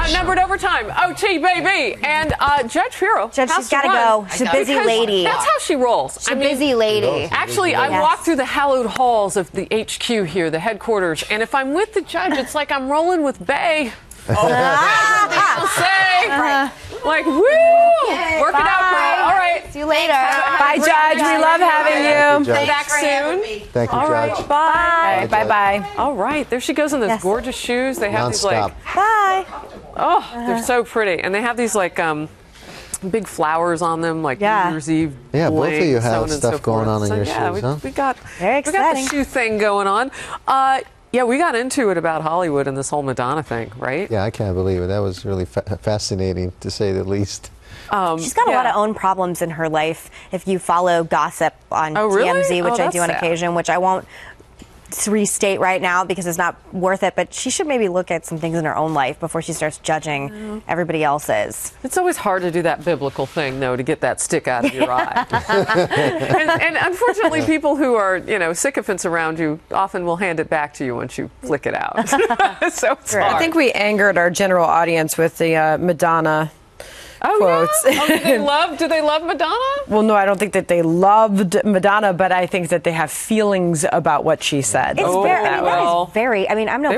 Outnumbered Overtime. OT, baby. And Judge Pirro. Judge, she's got to go. She's a busy lady. That's how she rolls. She's a busy lady. Actually, I walk through the hallowed halls of the HQ here, the headquarters, and if I'm with the judge, it's like I'm rolling with Bay. I'll say. Like, woo! Work it out, bro. All right. See you later. Bye, Judge. We love having you. Back soon. Thank you, All Judge. right. Bye. Bye-bye. All right. There she goes in those gorgeous shoes. They have these like, Bye. oh, they're so pretty. And they have these like big flowers on them, like New Year's Eve. Yeah, both of you have so stuff going on in your shoes, huh? we got Very exciting. the shoe thing going on. Yeah, we got into it about Hollywood and this whole Madonna thing, right? Yeah, I can't believe it. That was really fascinating, to say the least. She's got a lot of own problems in her life. If you follow gossip on TMZ, which I do on occasion, which I won't restate right now because it's not worth it, but she should maybe look at some things in her own life before she starts judging everybody else's. It's always hard to do that biblical thing, though, to get that stick out of your eye. and unfortunately, people who are, sycophants around you often will hand it back to you once you flick it out. So it's hard. I think we angered our general audience with the Madonna quotes. Yeah? Oh, do they love Madonna? Well, no, I don't think that they loved Madonna, but I think that they have feelings about what she said. It's I'm no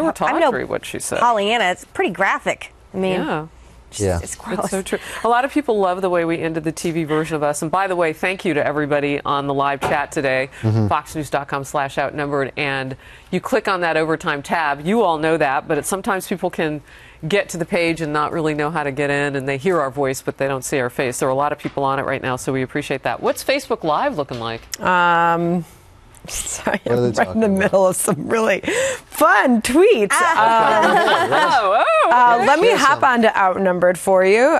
what she said. Pollyanna. It's pretty graphic. I mean, it's gross. It's so true. A lot of people love the way we ended the TV version of us. And by the way, thank you to everybody on the live chat today, foxnews.com/outnumbered. And you click on that overtime tab. You all know that, but sometimes people can get to the page and not really know how to get in, and they hear our voice, but they don't see our face. There are a lot of people on it right now, so we appreciate that. What's Facebook Live looking like? Sorry, I'm right in the middle of some really fun tweets. Let me hop on to Outnumbered for you,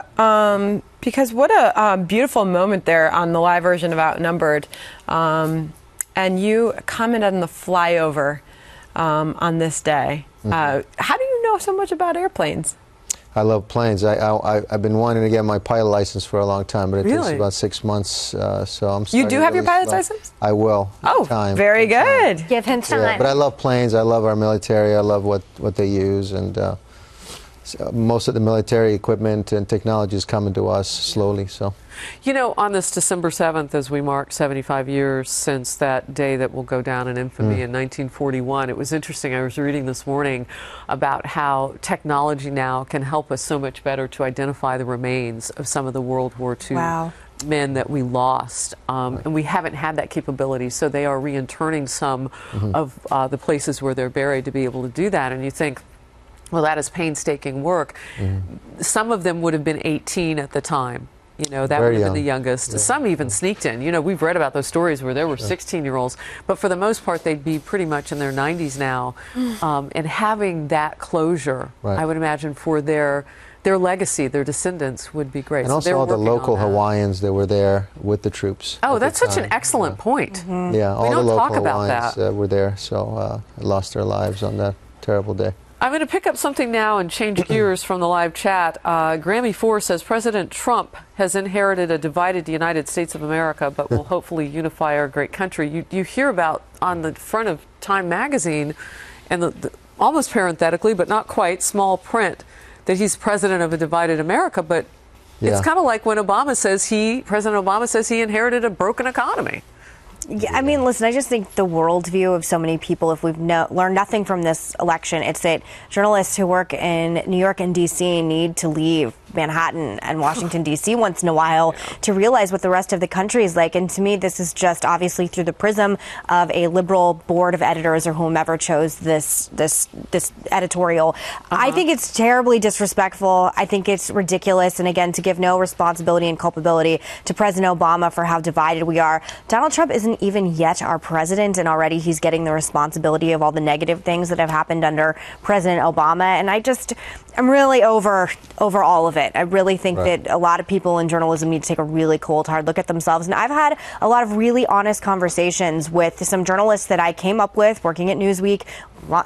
because what a beautiful moment there on the live version of Outnumbered. And you commented on the flyover on this day. How do you know so much about airplanes? I love planes. I've been wanting to get my pilot license for a long time, but it takes about 6 months. So I'm. You do have your pilot's license? I will. Very good. Give him time. Yeah, but I love planes. I love our military. I love what they use, and most of the military equipment and technology is coming to us slowly. So. On this December 7th, as we mark 75 years since that day that will go down in infamy in 1941, it was interesting. I was reading this morning about how technology now can help us so much better to identify the remains of some of the World War II men that we lost. And we haven't had that capability, so they are reinterring some of the places where they're buried to be able to do that. And you think, well, that is painstaking work. Some of them would have been 18 at the time. That would have been the youngest. Yeah. Some even sneaked in. We've read about those stories where there were 16-year-olds, but for the most part, they'd be pretty much in their 90s now. And having that closure, I would imagine, for their legacy, their descendants, would be great. And also all the local Hawaiians that were there with the troops. Oh, that's such an excellent point. Yeah, all the local Hawaiians were there, so lost their lives on that terrible day. I'm going to pick up something now and change gears from the live chat. Grammy4 says President Trump has inherited a divided United States of America, but will hopefully unify our great country. You hear about on the front of Time magazine, and the almost parenthetically, but not quite, small print, that he's president of a divided America. But it's kind of like when President Obama says he inherited a broken economy. Yeah, I mean, listen, I just think the worldview of so many people, if we've learned nothing from this election, it's that journalists who work in New York and D.C. need to leave Manhattan and Washington, D.C. once in a while to realize what the rest of the country is like. And to me, this is just obviously through the prism of a liberal board of editors or whomever chose this editorial. I think it's terribly disrespectful. I think it's ridiculous. And again, to give no responsibility and culpability to President Obama for how divided we are. Donald Trump isn't even yet our president, and already he's getting the responsibility of all the negative things that have happened under President Obama. And I'm really over all of of it. I really think that a lot of people in journalism need to take a really cold, hard look at themselves. And I've had a lot of really honest conversations with some journalists that I came up with working at Newsweek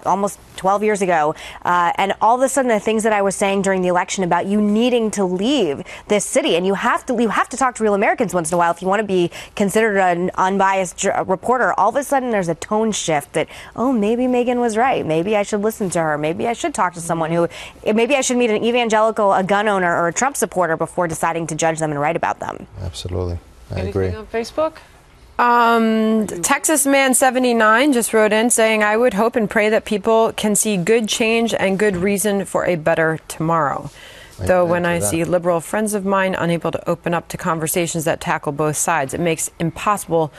almost 12 years ago. And all of a sudden, the things that I was saying during the election about you needing to leave this city, and you have to talk to real Americans once in a while if you want to be considered an unbiased reporter. All of a sudden, there's a tone shift that, oh, maybe Meghan was right. Maybe I should listen to her. Maybe I should talk to someone who, maybe I should meet an evangelical, a gun owner, or a Trump supporter before deciding to judge them and write about them. Absolutely. I Anything agree. on Facebook? Texas Man 79 just wrote in saying, I would hope and pray that people can see good change and good reason for a better tomorrow. Though when I see liberal friends of mine unable to open up to conversations that tackle both sides, it makes it impossible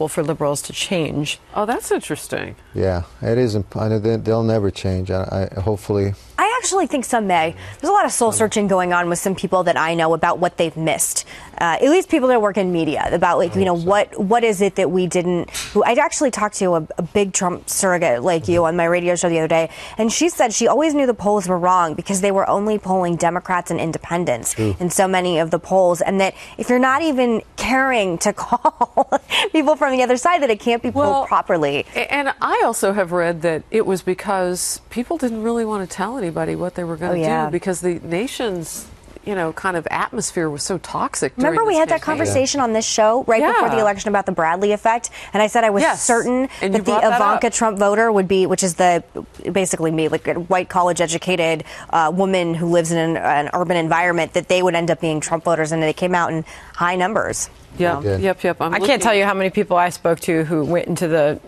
for liberals to change. Oh, that's interesting. Yeah, it is. They'll never change. Hopefully. I actually think some may. There's a lot of soul searching going on with some people that I know about what they've missed. At least people that work in media, about what is it that we didn't. I actually talked to a big Trump surrogate like you on my radio show the other day, and she said she always knew the polls were wrong because they were only polling Democrats and independents in so many of the polls, and that if you're not even caring to call people from the other side, that it can't be polled properly. And I also have read that it was because people didn't really want to tell anybody what they were going to do because the nation's kind of atmosphere was so toxic. Remember we had that conversation on this show right before the election about the Bradley effect, and I said I was certain that the Ivanka Trump voter would be, which is basically me, like a white college educated woman who lives in an urban environment, that they would end up being Trump voters, and they came out in high numbers. Yep. I can't tell you how many people I spoke to who went to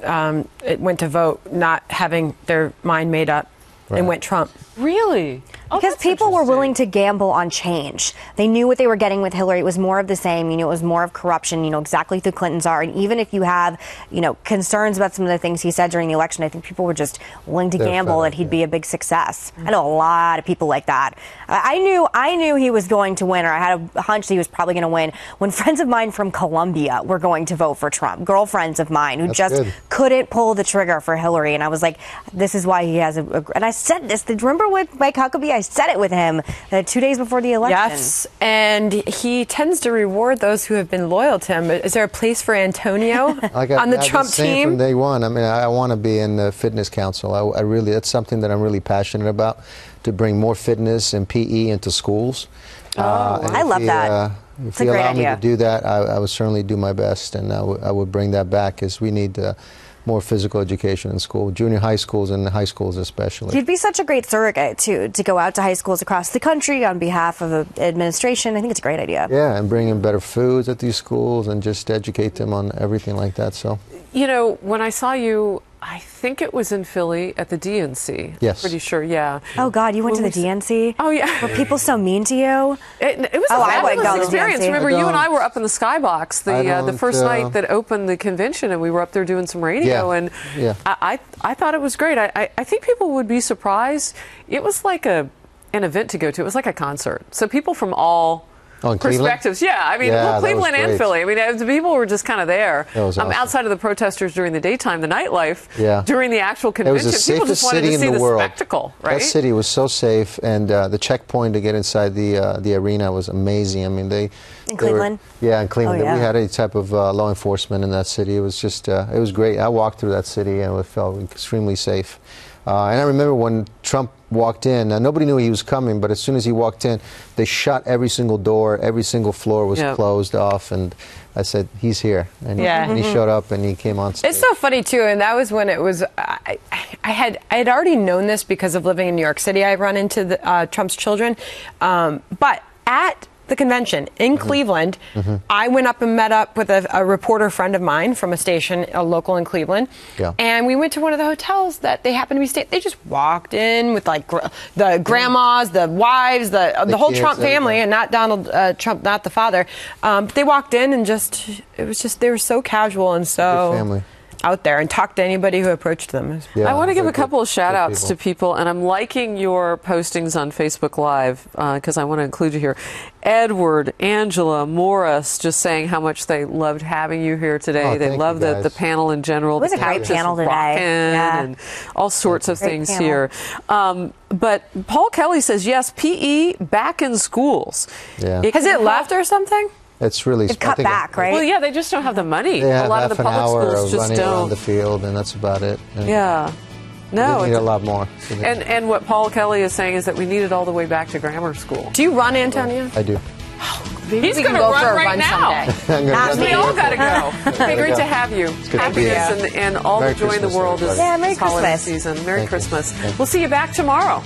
went to vote not having their mind made up and went Trump. Really? Because people were willing to gamble on change. They knew what they were getting with Hillary. It was more of the same. It was more of corruption. Exactly who the Clintons are. And even if you have, concerns about some of the things he said during the election, I think people were just willing to gamble that he'd be a big success. I know a lot of people like that. I knew he was going to win, or I had a hunch that he was probably going to win, when friends of mine from Colombia were going to vote for Trump. Girlfriends of mine who couldn't pull the trigger for Hillary. And I was like, this is why he has and I said this. Remember with Mike Huckabee? I said it with him 2 days before the election. Yes, and he tends to reward those who have been loyal to him. Is there a place for Antonio on the Trump team? From day one. I mean, I want to be in the fitness council. That's something that I'm really passionate about, to bring more fitness and PE into schools. I love that. If you allow me to do that, I would certainly do my best, and I would bring that back, because we need more physical education in school, junior high schools and high schools especially. You'd be such a great surrogate to go out to high schools across the country on behalf of the administration. I think it's a great idea. Yeah, and bring in better foods at these schools and just educate them on everything like that. So, when I saw you, I think it was in Philly at the DNC. Yes. Pretty sure, yeah. Oh, God, you went to the DNC? Oh, yeah. Were people so mean to you? It was a fabulous experience. Remember, you and I were up in the Skybox the first night that opened the convention, and we were up there doing some radio, and I thought it was great. I think people would be surprised. It was like an event to go to. It was like a concert. So people from all perspectives. Cleveland? Yeah, I mean, Cleveland and Philly. I mean, the people were just kind of there. Awesome. Outside of the protesters during the daytime, the nightlife, during the actual convention, people just wanted to see the spectacle, right? That city was so safe, and the checkpoint to get inside the arena was amazing. I mean, in Cleveland? In Cleveland. Oh, yeah. We had a type of law enforcement in that city. It was just, it was great. I walked through that city, and it felt extremely safe. And I remember when Trump walked in, nobody knew he was coming, but as soon as he walked in, they shut every single door, every single floor was closed off, and I said, he's here. And he showed up, and he came on stage. It's so funny, too, and that was when it was, I had already known this because of living in New York City. I run into Trump's children, but at the convention in Cleveland, I went up and met up with a reporter friend of mine from a station, a local in Cleveland, and we went to one of the hotels that they happened to be staying. They just walked in with like the grandmas, the wives, the whole kids, Trump family, and not Donald Trump, not the father. They walked in and they were so casual and so. Good family. out there and talk to anybody who approached them. Yeah, I want to give they're a couple of good shout outs people. to people, and I'm liking your postings on Facebook Live because I want to include you here. Edward, Angela, Morris, just saying how much they loved having you here today. Oh, they thank love you, the guys. panel in general. It was the a great couch is panel today. rocking Yeah. and all sorts of Great things panel. here. But Paul Kelly says, yes, PE back in schools. Yeah. Has it left or something? It's really It cut back, right? Well, yeah, they just don't have the money. They have a lot half of the an public hour schools of just running around don't. the field, and that's about it. And Yeah. No. we need a lot more. And what Paul Kelly is saying is that we need it all the way back to grammar school. Do you run, Antonio? I do. He's we going can to go run for a right run now. someday. I'm gonna Not run me. We the all field. got to go. Hey, great go. to have you. good to be Happiness here. and all Merry the joy in the Christmas, world everybody. is Yeah, Merry this holiday Christmas. season. Merry Thank you. Christmas. Thank you. We'll see you back tomorrow.